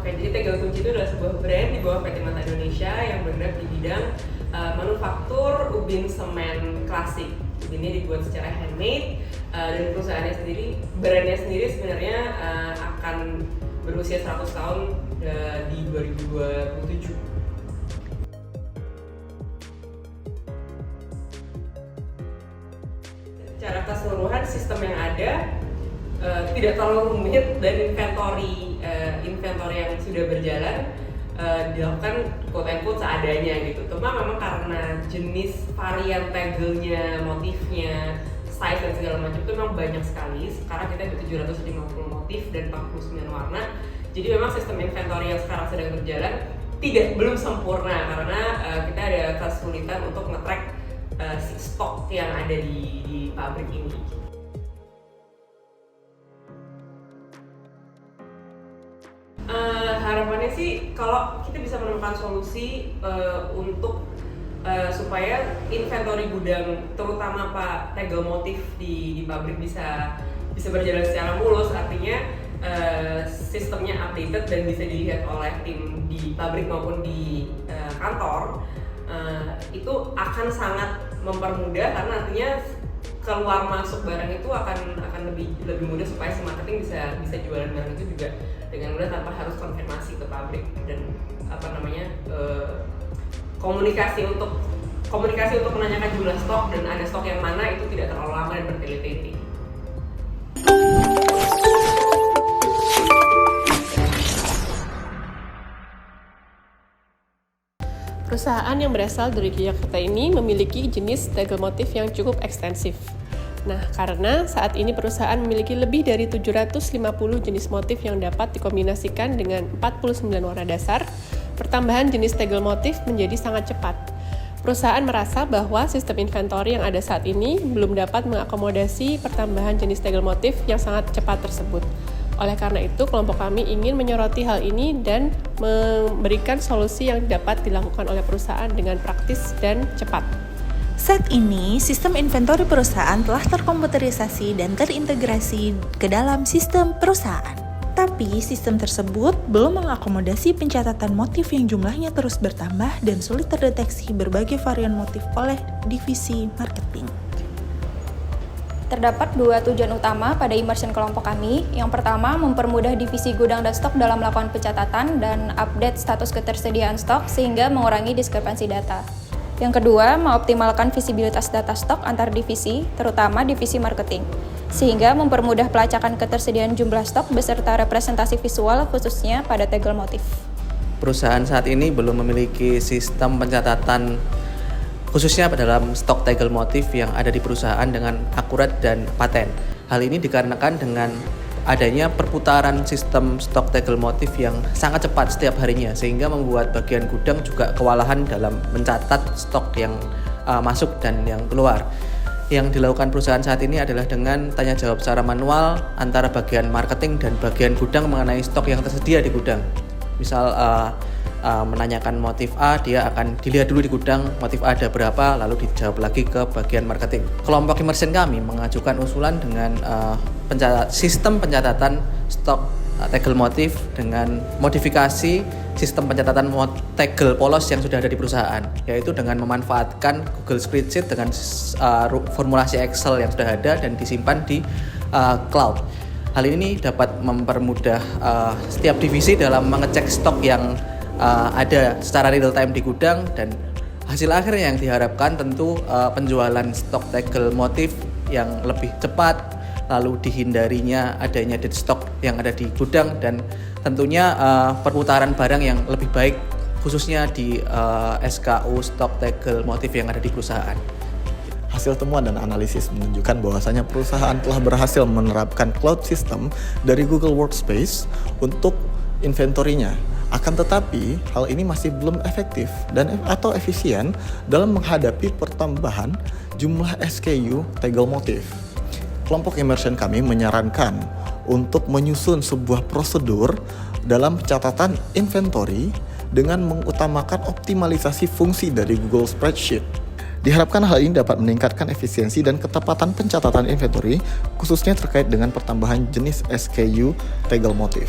Oke, jadi Tegel Kunci itu adalah sebuah brand di bawah PT Mata Indonesia yang bergerak di bidang manufaktur ubin semen klasik. Ubinnya dibuat secara handmade dan perusahaannya sendiri, brandnya sendiri sebenarnya akan berusia 100 tahun di 2027. Secara keseluruhan sistem yang ada tidak terlalu rumit dan inventory yang sudah berjalan dilakukan quote-unquote seadanya gitu. Cuma memang karena jenis varian tegelnya, motifnya, size dan segala macam itu memang banyak sekali. Sekarang kita ada 750 motif dan 49 warna. Jadi memang sistem inventory yang sekarang sedang berjalan belum sempurna karena kita ada kesulitan untuk nge-track stok yang ada di pabrik ini. Harapannya sih kalau kita bisa menemukan solusi untuk supaya inventory gudang, terutama tegel motif di pabrik bisa berjalan secara mulus, artinya sistemnya updated dan bisa dilihat oleh tim di pabrik maupun di kantor, itu akan sangat mempermudah karena artinya keluar masuk barang itu akan lebih mudah supaya si marketing bisa jualan barang itu juga dengan mudah tanpa harus konfirmasi ke pabrik dan komunikasi untuk menanyakan jumlah stok dan ada stok yang mana itu tidak terlalu lama dan bertele-tele. Perusahaan yang berasal dari Yogyakarta ini memiliki jenis tegel motif yang cukup ekstensif. Nah, karena saat ini perusahaan memiliki lebih dari 750 jenis motif yang dapat dikombinasikan dengan 49 warna dasar, pertambahan jenis tegel motif menjadi sangat cepat. Perusahaan merasa bahwa sistem inventory yang ada saat ini belum dapat mengakomodasi pertambahan jenis tegel motif yang sangat cepat tersebut. Oleh karena itu, kelompok kami ingin menyoroti hal ini dan memberikan solusi yang dapat dilakukan oleh perusahaan dengan praktis dan cepat. Saat ini, sistem inventory perusahaan telah terkomputerisasi dan terintegrasi ke dalam sistem perusahaan. Tapi, sistem tersebut belum mengakomodasi pencatatan motif yang jumlahnya terus bertambah dan sulit terdeteksi berbagai varian motif oleh divisi marketing. Terdapat dua tujuan utama pada immersion kelompok kami. Yang pertama, mempermudah divisi gudang dan stok dalam melakukan pencatatan dan update status ketersediaan stok sehingga mengurangi diskrepansi data. Yang kedua, mengoptimalkan visibilitas data stok antar divisi, terutama divisi marketing, sehingga mempermudah pelacakan ketersediaan jumlah stok beserta representasi visual khususnya pada tegel motif. Perusahaan saat ini belum memiliki sistem pencatatan khususnya dalam stok tegel motif yang ada di perusahaan dengan akurat dan paten. Hal ini dikarenakan dengan adanya perputaran sistem stok tegel motif yang sangat cepat setiap harinya sehingga membuat bagian gudang juga kewalahan dalam mencatat stok yang masuk dan yang keluar. Yang dilakukan perusahaan saat ini adalah dengan tanya jawab secara manual antara bagian marketing dan bagian gudang mengenai stok yang tersedia di gudang. Misal menanyakan motif A, dia akan dilihat dulu di gudang motif A ada berapa, lalu dijawab lagi ke bagian marketing. Kelompok immersion kami mengajukan usulan dengan sistem pencatatan stok tegel motif dengan modifikasi sistem pencatatan tegel polos yang sudah ada di perusahaan, yaitu dengan memanfaatkan Google Spreadsheet dengan formulasi Excel yang sudah ada dan disimpan di cloud. Hal ini dapat mempermudah setiap divisi dalam mengecek stok yang ada secara real time di gudang dan hasil akhirnya yang diharapkan tentu penjualan stok tegel motif yang lebih cepat, lalu dihindarinya adanya dead stock yang ada di gudang dan tentunya perputaran barang yang lebih baik khususnya di SKU stok tegel motif yang ada di perusahaan. Hasil temuan dan analisis menunjukkan bahwasanya perusahaan telah berhasil menerapkan cloud system dari Google Workspace untuk inventory-nya. Akan tetapi, hal ini masih belum efektif atau efisien dalam menghadapi pertambahan jumlah SKU tegel motif. Kelompok immersion kami menyarankan untuk menyusun sebuah prosedur dalam pencatatan inventory dengan mengutamakan optimalisasi fungsi dari Google Spreadsheet. Diharapkan hal ini dapat meningkatkan efisiensi dan ketepatan pencatatan inventory, khususnya terkait dengan pertambahan jenis SKU tegel motif.